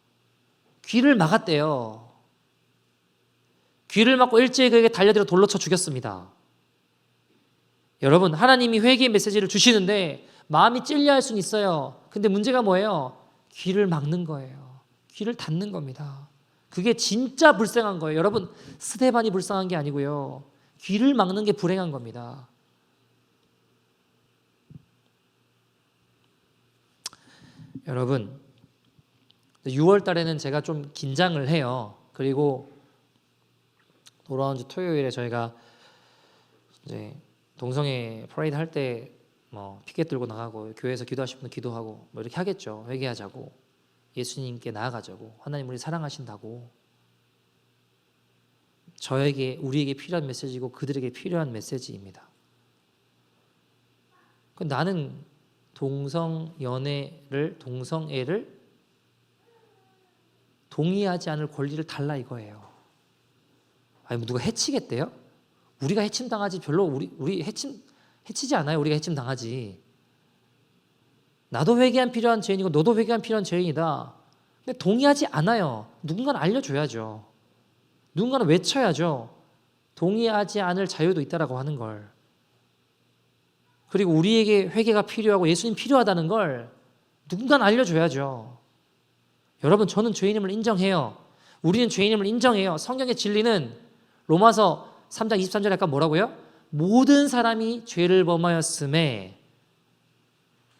귀를 막았대요. 귀를 막고 일제히 그에게 달려들어 돌로 쳐 죽였습니다. 여러분 하나님이 회개의 메시지를 주시는데 마음이 찔려 할 수는 있어요. 근데 문제가 뭐예요? 귀를 막는 거예요. 귀를 닫는 겁니다. 그게 진짜 불쌍한 거예요. 여러분 스데반이 불쌍한 게 아니고요. 귀를 막는 게 불행한 겁니다. 여러분 6월 달에는 제가 좀 긴장을 해요. 그리고 돌아온 주 토요일에 저희가 이제 동성애 프레이드 할 때 뭐 피켓 들고 나가고 교회에서 기도하실 분은 기도하고 뭐 이렇게 하겠죠. 회개하자고 예수님께 나아가자고 하나님 우리 사랑하신다고 우리에게 필요한 메시지고 그들에게 필요한 메시지입니다. 나는 동성애를 동의하지 않을 권리를 달라 이거예요. 아니 뭐 누가 해치겠대요? 우리가 해침 당하지 별로 우리 해치지 않아요. 우리가 해침 당하지. 나도 회개한 필요한 죄인이고 너도 회개한 필요한 죄인이다. 근데 동의하지 않아요. 누군가는 알려줘야죠. 누군가는 외쳐야죠. 동의하지 않을 자유도 있다라고 하는 걸. 그리고 우리에게 회개가 필요하고 예수님 필요하다는 걸 누군가는 알려줘야죠. 여러분 저는 죄인임을 인정해요. 우리는 죄인임을 인정해요. 성경의 진리는 로마서 3장 23절에 아까 뭐라고요? 모든 사람이 죄를 범하였음에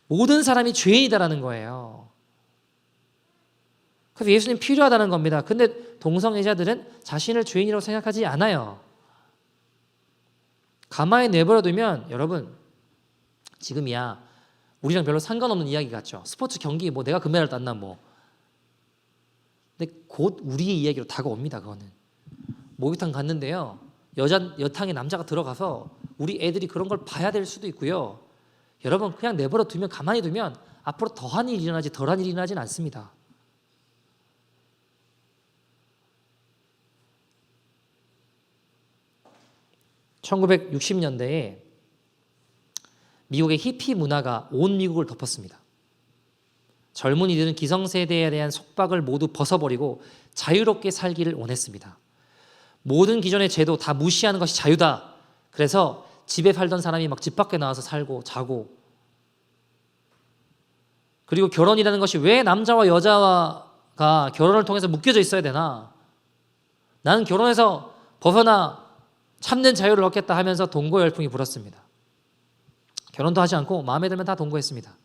모든 사람이 죄인이다라는 거예요. 그래서 예수님 필요하다는 겁니다. 근데 동성애자들은 자신을 죄인이라고 생각하지 않아요. 가만히 내버려두면 여러분 지금이야 우리랑 별로 상관없는 이야기 같죠. 스포츠 경기 뭐 내가 금메달 땄나 뭐 근데 곧 우리의 이야기로 다가옵니다. 그거는 목욕탕 갔는데요. 여탕에 남자가 들어가서 우리 애들이 그런 걸 봐야 될 수도 있고요. 여러분 그냥 내버려 두면 가만히 두면 앞으로 더한 일이 일어나지 덜한 일이 일어나진 않습니다. (1960년대에) 미국의 히피 문화가 온 미국을 덮었습니다. 젊은이들은 기성세대에 대한 속박을 모두 벗어버리고 자유롭게 살기를 원했습니다. 모든 기존의 제도 다 무시하는 것이 자유다. 그래서 집에 살던 사람이 막 집 밖에 나와서 살고 자고, 그리고 결혼이라는 것이 왜 남자와 여자가 결혼을 통해서 묶여져 있어야 되나? 나는 결혼해서 벗어나 참된 자유를 얻겠다 하면서 동거 열풍이 불었습니다. 결혼도 하지 않고 마음에 들면 다 동거했습니다.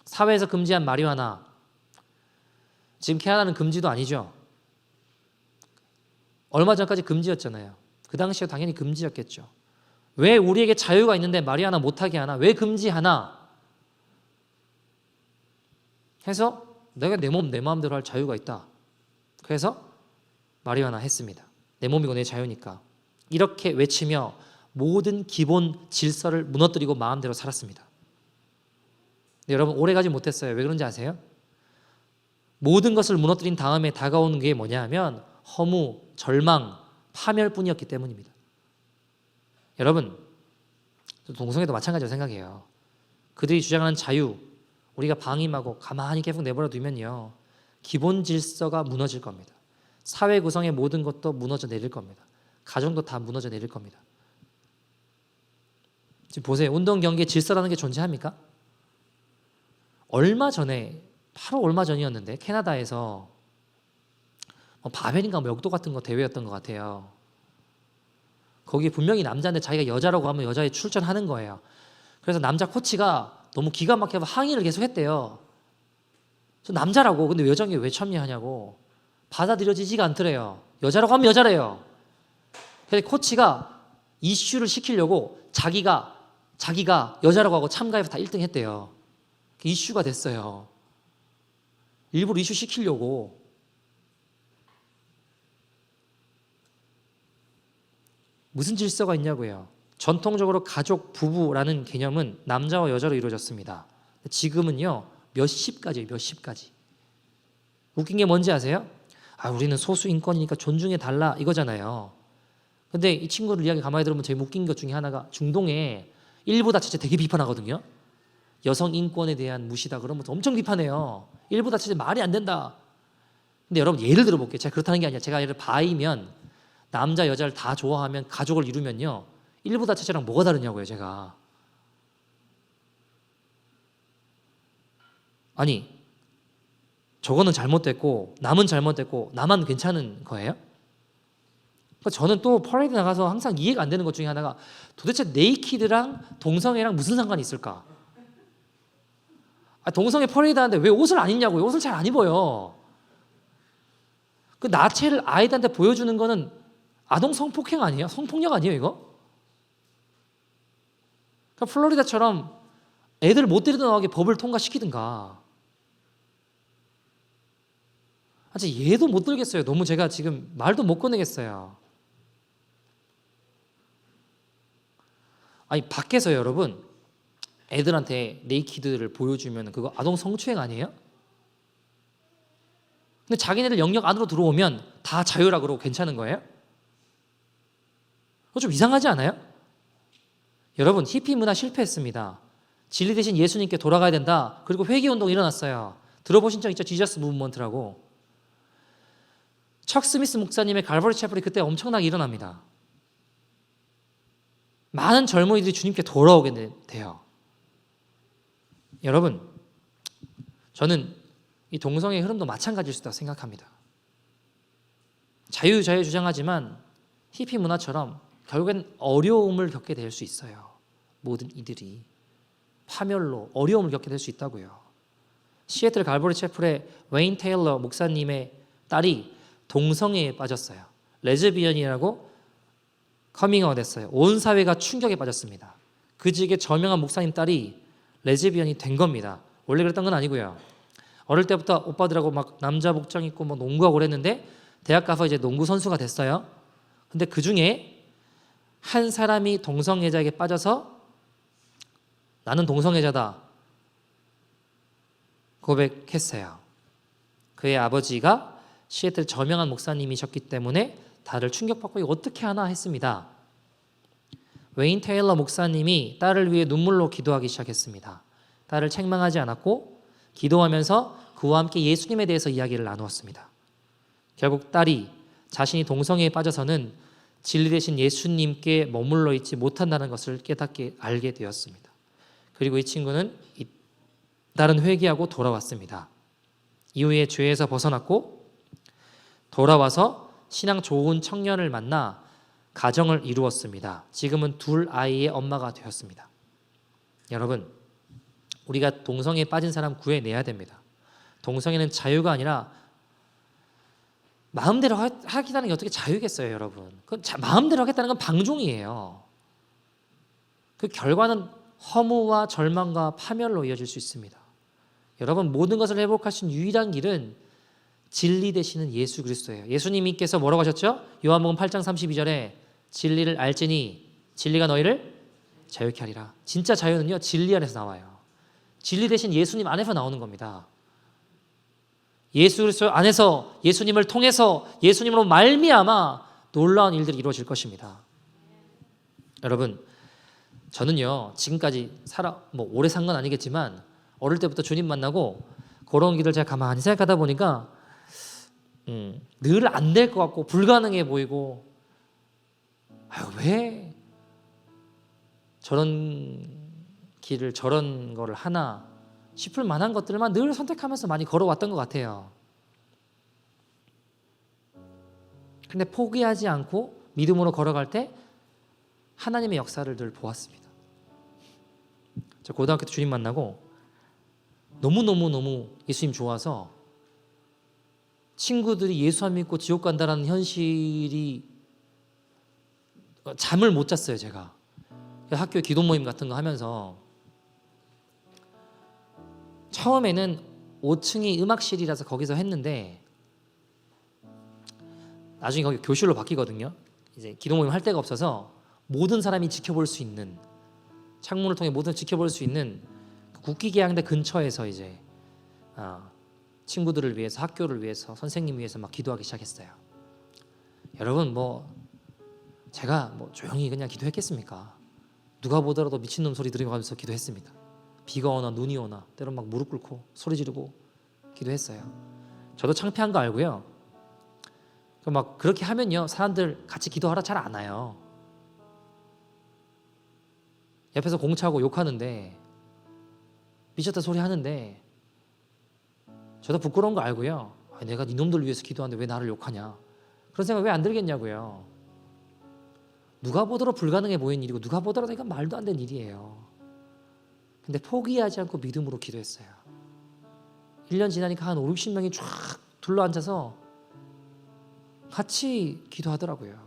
사회에서 금지한 마리화나, 지금 캐나다는 금지도 아니죠. 얼마 전까지 금지였잖아요. 그 당시에 당연히 금지였겠죠. 왜 우리에게 자유가 있는데 마리화나 못하게 하나? 왜 금지하나? 해서 내가 내 몸 내 마음대로 할 자유가 있다. 그래서 마리화나 했습니다. 내 몸이고 내 자유니까. 이렇게 외치며 모든 기본 질서를 무너뜨리고 마음대로 살았습니다. 근데 여러분 오래가지 못했어요. 왜 그런지 아세요? 모든 것을 무너뜨린 다음에 다가오는 게 뭐냐 하면 허무, 절망, 파멸뿐이었기 때문입니다. 여러분 동성애도 마찬가지로 생각해요. 그들이 주장하는 자유, 우리가 방임하고 가만히 계속 내버려 두면요, 기본 질서가 무너질 겁니다. 사회 구성의 모든 것도 무너져 내릴 겁니다. 가정도 다 무너져 내릴 겁니다. 지금 보세요. 운동 경기에 질서라는 게 존재합니까? 얼마 전에, 바로 얼마 전이었는데 캐나다에서 바벨인가 역도 같은 거 대회였던 것 같아요. 거기 분명히 남자인데 자기가 여자라고 하면 여자에 출전하는 거예요. 그래서 남자 코치가 너무 기가 막혀서 항의를 계속 했대요. 저 남자라고, 근데 여정에 왜 참여하냐고. 받아들여지지가 않더래요. 여자라고 하면 여자래요. 그래서 코치가 이슈를 시키려고 자기가 여자라고 하고 참가해서 다 1등 했대요. 이슈가 됐어요. 일부러 이슈 시키려고. 무슨 질서가 있냐고요. 전통적으로 가족, 부부라는 개념은 남자와 여자로 이루어졌습니다. 지금은요 몇십까지예요. 몇십까지. 웃긴 게 뭔지 아세요? 우리는 소수 인권이니까 존중해 달라 이거잖아요. 근데 이 친구들 이야기 가만히 들으면 제일 웃긴 것 중에 하나가 중동에 일부 다처제 되게 비판하거든요. 여성 인권에 대한 무시다 그러면 엄청 비판해요. 일부 다처제 말이 안 된다. 근데 여러분 예를 들어볼게요. 제가 그렇다는 게 아니라, 제가 예를 바이면 남자 여자를 다 좋아하면 가족을 이루면요, 일부 다처제랑 뭐가 다르냐고요. 제가 아니 저거는 잘못됐고 남은 잘못됐고 나만 괜찮은 거예요? 그러니까 저는 또 퍼레이드 나가서 항상 이해가 안 되는 것 중에 하나가, 도대체 네이키드랑 동성애랑 무슨 상관이 있을까? 동성애 퍼레이드 하는데 왜 옷을 안 입냐고요. 옷을 잘 안 입어요. 그 나체를 아이들한테 보여주는 거는 아동 성폭행 아니에요? 성폭력 아니에요 이거? 그러니까 플로리다처럼 애들 못 데리고 나가게 법을 통과시키든가. 아직 얘도 못 들겠어요. 너무 제가 지금 말도 못 꺼내겠어요. 밖에서 여러분 애들한테 네이키드를 보여주면 그거 아동 성추행 아니에요? 근데 자기네들 영역 안으로 들어오면 다 자유라 그러고 괜찮은 거예요? 그거 좀 이상하지 않아요? 여러분 히피 문화 실패했습니다. 진리 대신 예수님께 돌아가야 된다. 그리고 회개운동이 일어났어요. 들어보신 적 있죠? 지저스 무브먼트라고. 척 스미스 목사님의 갈버리 채플이 그때 엄청나게 일어납니다. 많은 젊은이들이 주님께 돌아오게 돼요. 여러분 저는 이 동성애의 흐름도 마찬가지일 수 있다고 생각합니다. 자유 주장하지만 히피 문화처럼 결국엔 어려움을 겪게 될 수 있어요. 모든 이들이 파멸로 어려움을 겪게 될 수 있다고요. 시애틀 갈보리 채플의 웨인 테일러 목사님의 딸이 동성애에 빠졌어요. 레즈비언이라고 커밍아웃 했어요. 온 사회가 충격에 빠졌습니다. 그 지역의 저명한 목사님 딸이 레즈비언이 된 겁니다. 원래 그랬던 건 아니고요. 어릴 때부터 오빠들하고 막 남자 복장 입고 뭐 농구하고 그랬는데 대학 가서 이제 농구 선수가 됐어요. 근데 그 중에 한 사람이 동성애자에게 빠져서 나는 동성애자다 고백했어요. 그의 아버지가 시애틀 저명한 목사님이셨기 때문에 다들 충격받고 이거 어떻게 하나 했습니다. 웨인 테일러 목사님이 딸을 위해 눈물로 기도하기 시작했습니다. 딸을 책망하지 않았고 기도하면서 그와 함께 예수님에 대해서 이야기를 나누었습니다. 결국 딸이 자신이 동성애에 빠져서는 진리 대신 예수님께 머물러 있지 못한다는 것을 깨닫게 알게 되었습니다. 그리고 이 친구는 딸은 회개하고 돌아왔습니다. 이후에 죄에서 벗어났고 돌아와서 신앙 좋은 청년을 만나 가정을 이루었습니다. 지금은 둘 아이의 엄마가 되었습니다. 여러분, 우리가 동성애에 빠진 사람 구해내야 됩니다. 동성애는 자유가 아니라 마음대로 하겠다는 게 어떻게 자유겠어요, 여러분? 마음대로 하겠다는 건 방종이에요. 그 결과는 허무와 절망과 파멸로 이어질 수 있습니다. 여러분, 모든 것을 회복하신 유일한 길은 진리 되시는 예수 그리스도예요. 예수님께서 뭐라고 하셨죠? 요한복음 8장 32절에 진리를 알지니 진리가 너희를 자유케 하리라. 진짜 자유는요, 진리 안에서 나와요. 진리 대신 예수님 안에서 나오는 겁니다. 예수 그리스도 안에서 예수님을 통해서 예수님으로 말미암아 놀라운 일들이 이루어질 것입니다. 여러분, 저는요 지금까지 오래 산 건 아니겠지만 어릴 때부터 주님 만나고 그런 길을 제가 가만히 생각하다 보니까 늘 안 될 것 같고 불가능해 보이고 왜 저런 길을 저런 거를 하나 싶을 만한 것들만 늘 선택하면서 많이 걸어왔던 것 같아요. 근데 포기하지 않고 믿음으로 걸어갈 때 하나님의 역사를 늘 보았습니다. 저 고등학교 때 주님 만나고 너무 예수님 좋아서 친구들이 예수 안 믿고 지옥 간다라는 현실이 잠을 못 잤어요, 제가. 학교 기도 모임 같은 거 하면서 처음에는 5층이 음악실이라서 거기서 했는데 나중에 거기 교실로 바뀌거든요. 이제 기도 모임 할 데가 없어서 모든 사람이 지켜볼 수 있는 창문을 통해 모든 지켜볼 수 있는 국기계양대 근처에서 이제 친구들을 위해서 학교를 위해서 선생님 위해서 막 기도하기 시작했어요. 여러분 제가 조용히 그냥 기도했겠습니까? 누가 보더라도 미친놈 소리 들으면서 기도했습니다. 비가 오나 눈이 오나 때론 막 무릎 꿇고 소리 지르고 기도했어요. 저도 창피한 거 알고요. 막 그렇게 하면요 사람들 같이 기도하라 잘 안 와요. 옆에서 공차고 욕하는데 미쳤다 소리 하는데 저도 부끄러운 거 알고요. 내가 이놈들 위해서 기도하는데 왜 나를 욕하냐 그런 생각 왜 안 들겠냐고요. 누가 보더라도 불가능해 보이는 일이고 누가 보더라도 이건 말도 안 되는 일이에요. 근데 포기하지 않고 믿음으로 기도했어요. 1년 지나니까 한 50-60명이 쫙 둘러앉아서 같이 기도하더라고요.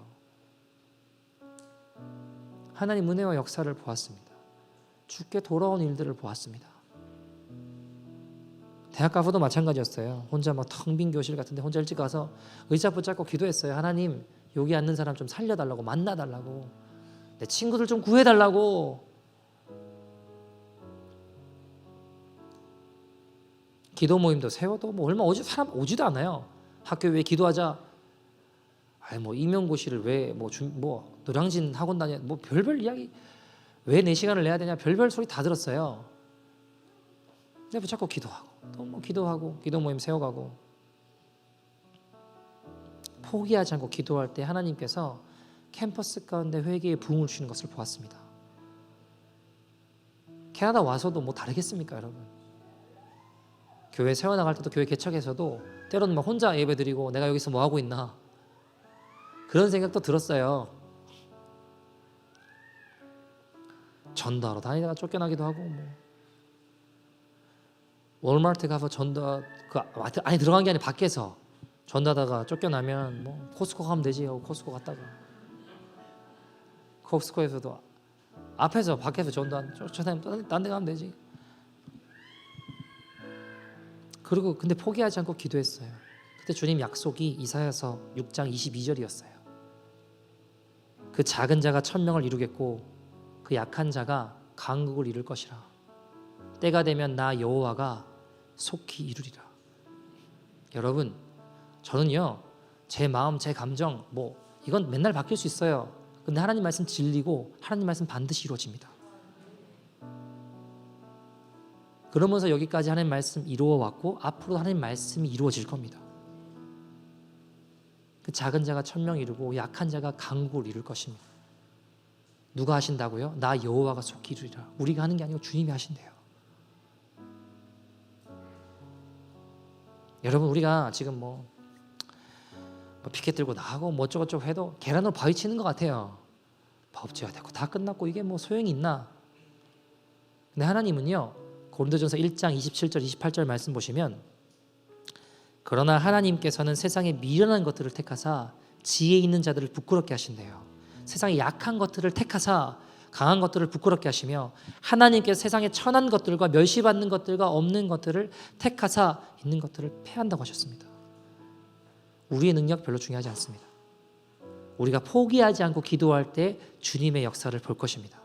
하나님 은혜와 역사를 보았습니다. 주께 돌아온 일들을 보았습니다. 대학 가서도 마찬가지였어요. 혼자 막 텅 빈 교실 같은데 혼자 일찍 가서 의자 붙잡고 기도했어요. 하나님 여기 앉는 사람 좀 살려달라고, 만나달라고, 내 친구들 좀 구해달라고. 기도 모임도 세워도 얼마 사람 오지도 않아요. 학교 왜 기도하자. 임용고시를 왜 노량진 학원 다녀 별별 이야기 왜 4시간을 내야 되냐 별별 소리 다 들었어요. 근데 자꾸 기도하고 또 기도하고 기도 모임 세워가고 포기하지 않고 기도할 때 하나님께서 캠퍼스 가운데 회개의 부흥을 주시는 것을 보았습니다. 캐나다 와서도 다르겠습니까, 여러분? 교회 세워나갈 때도 교회 개척에서도 때로는 혼자 예배드리고 내가 여기서 뭐 하고 있나 그런 생각도 들었어요. 전도하러 다니다가 쫓겨나기도 하고 월마트 가서 전도 안에 들어간 게 아니라 밖에서 전도하다가 쫓겨나면 코스코 가면 되지 하고 코스코 갔다가 코스코에서도 앞에서 밖에서 전도하는 쫓아다니면 딴 데 가면 되지. 그리고 근데 포기하지 않고 기도했어요. 그때 주님 약속이 이사야서 6장 22절이었어요. 그 작은 자가 천명을 이루겠고 그 약한 자가 강국을 이룰 것이라. 때가 되면 나 여호와가 속히 이루리라. 여러분, 저는요, 제 마음, 제 감정 이건 맨날 바뀔 수 있어요. 근데 하나님 말씀 진리고 하나님 말씀 반드시 이루어집니다. 그러면서 여기까지 하나님 말씀 이루어 왔고 앞으로도 하나님 말씀이 이루어질 겁니다. 그 작은 자가 천명 이루고 약한 자가 강국을 이룰 것입니다. 누가 하신다고요? 나 여호와가 속히 이루리라. 우리가 하는 게 아니고 주님이 하신대요. 여러분, 우리가 지금 피켓 들고 나가고 어쩌고저쩌고 해도 계란으로 바위 치는 것 같아요. 법제화 됐고 다 끝났고 이게 소용이 있나? 근데 하나님은요, 고린도전서 1장 27절 28절 말씀 보시면, 그러나 하나님께서는 세상에 미련한 것들을 택하사 지혜 있는 자들을 부끄럽게 하신대요. 세상에 약한 것들을 택하사 강한 것들을 부끄럽게 하시며, 하나님께서 세상에 천한 것들과 멸시받는 것들과 없는 것들을 택하사 있는 것들을 패한다고 하셨습니다. 우리의 능력 별로 중요하지 않습니다. 우리가 포기하지 않고 기도할 때 주님의 역사를 볼 것입니다.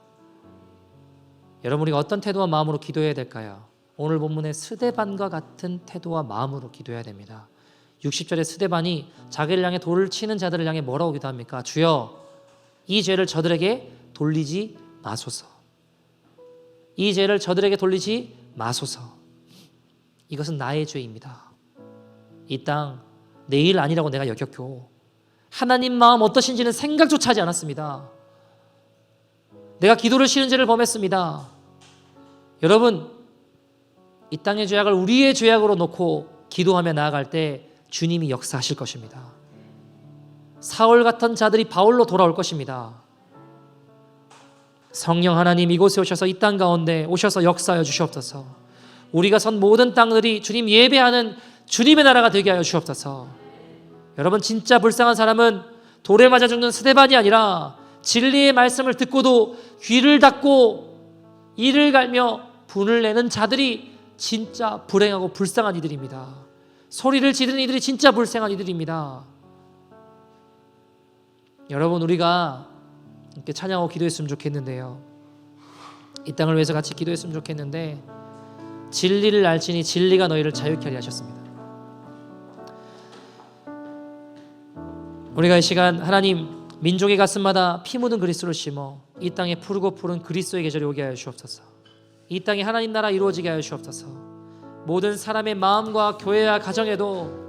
여러분, 우리가 어떤 태도와 마음으로 기도해야 될까요? 오늘 본문의 스데반과 같은 태도와 마음으로 기도해야 됩니다. 60절에 스데반이 자기를 향해 돌을 치는 자들을 향해 뭐라고 기도합니까? 주여, 이 죄를 저들에게 돌리지 마소서. 이 죄를 저들에게 돌리지 마소서. 이것은 나의 죄입니다. 이 땅 내 일 아니라고 내가 여겼고 하나님 마음 어떠신지는 생각조차 하지 않았습니다. 내가 기도를 싫은 죄를 범했습니다. 여러분, 이 땅의 죄악을 우리의 죄악으로 놓고 기도하며 나아갈 때 주님이 역사하실 것입니다. 사울 같은 자들이 바울로 돌아올 것입니다. 성령 하나님, 이곳에 오셔서 이 땅 가운데 오셔서 역사하여 주시옵소서. 우리가 선 모든 땅들이 주님 예배하는 주님의 나라가 되게 하여 주옵소서. 여러분, 진짜 불쌍한 사람은 돌에 맞아 죽는 스데반이 아니라 진리의 말씀을 듣고도 귀를 닫고 이를 갈며 분을 내는 자들이 진짜 불행하고 불쌍한 이들입니다. 소리를 지르는 이들이 진짜 불쌍한 이들입니다. 여러분, 우리가 이렇게 찬양하고 기도했으면 좋겠는데요, 이 땅을 위해서 같이 기도했으면 좋겠는데, 진리를 알지니 진리가 너희를 자유케 하리 하셨습니다. 우리가 이 시간 하나님, 민족의 가슴마다 피 묻은 그리스도를 심어 이 땅에 푸르고 푸른 그리스도의 계절이 오게 하여 주옵소서. 이 땅에 하나님 나라 이루어지게 하여 주옵소서. 모든 사람의 마음과 교회와 가정에도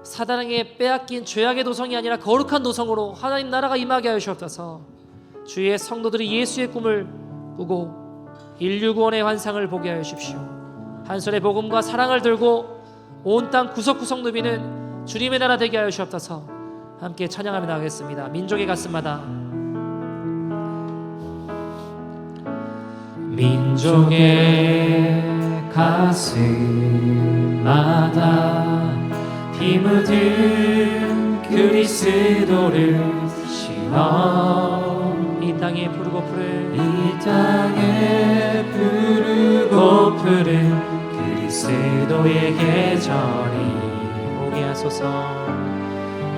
사단에게 빼앗긴 죄악의 도성이 아니라 거룩한 도성으로 하나님 나라가 임하게 하여 주옵소서. 주의 성도들이 예수의 꿈을 꾸고 인류 구원의 환상을 보게 하여 주십시오. 한 손에 복음과 사랑을 들고 온 땅 구석구석 누비는 주님의 나라 되게 하여 주옵소서. 함께 찬양하며 나가겠습니다. 민족의 가슴마다, 민족의 가슴마다 피 묻은 그리스도를 심어 이 땅에 푸르고 푸른 그리스도의 계절이 오게 하소서.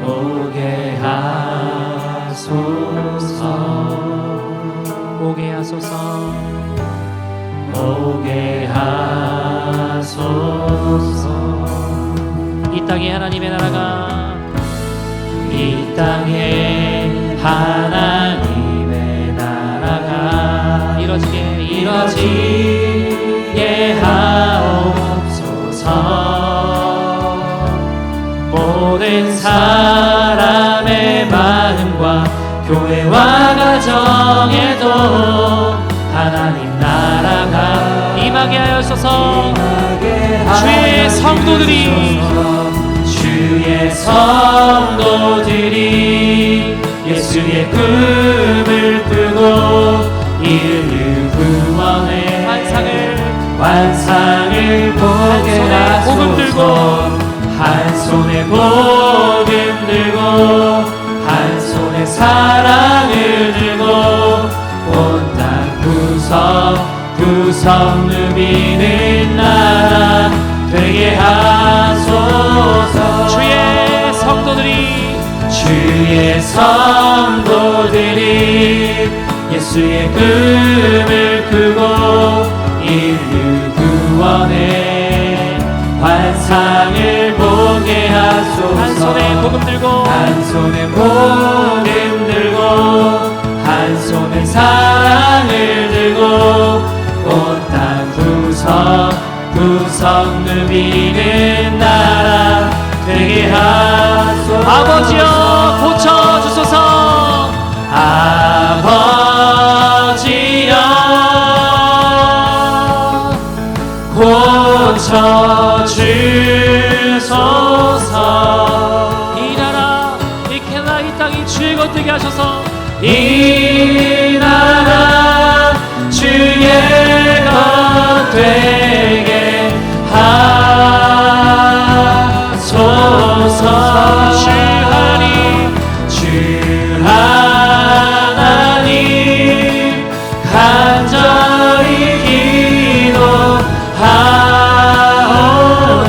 오게 하소서. 오게 하소서. 오게 하소서. 이 땅에 하나님의 나라가, 이 땅에 하나님의 나라가 이뤄지게 하옵소서. 모든 사람의 마음과 교회와 가정에도 하나님 나라가 임하게 하여소서. 주의 성도들이 예수의 꿈을 꾸고 인류 구원의 환상을 보게 하소서. 한 손에 복음 들고 한 손에 사랑을 들고 온 땅 구석구석 누비는 나라 되게 하소서. 주의 성도들이 예수의 꿈을 꾸고 인류 구원의 환상을 보게 하소서. 한 손에 복음 들고 한 손에 복음 들고 한 손에 사랑을 들고 온 땅 구석 누비는 나라 되게 하소서. 아버지여 고쳐주소서. 아버지여 고쳐주소서. 이 나라 이 캐나다 이 땅이 주의 것 되게 하셔서 이 나라 주의 것 되게 하소서. 주 하나님 간절히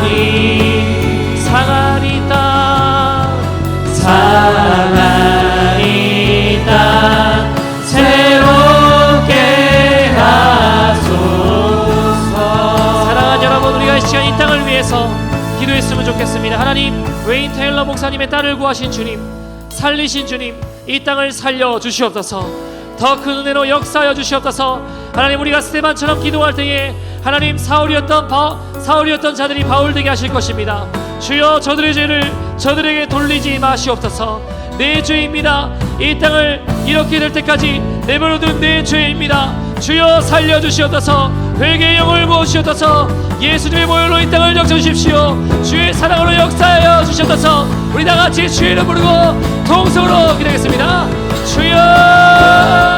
기도하오니 상한 이 땅 새롭게 하소서. 사랑하는 여러분, 우리가 이 시간 이 땅을 위해서 기도했으면 좋겠습니다. 하나님, 웨인 테일러 목사님의 딸을 구하신 주님, 살리신 주님, 이 땅을 살려 주시옵소서. 더 큰 은혜로 역사하여 주시옵소서. 하나님, 우리가 스테반처럼 기도할 때에 하나님 사울이었던 자들이 바울 되게 하실 것입니다. 주여, 저들의 죄를 저들에게 돌리지 마시옵소서. 내 죄입니다. 이 땅을 이렇게 될 때까지 내버려둔 내 죄입니다. 주여 살려주시옵소서. 회개의 영을 부으시옵소서. 예수님의 보혈로 이 땅을 적셔주십시오. 주의 사랑으로 역사하여 주시옵소서. 우리 다같이 주의 이름 부르고 통성으로 기도하겠습니다. 주여.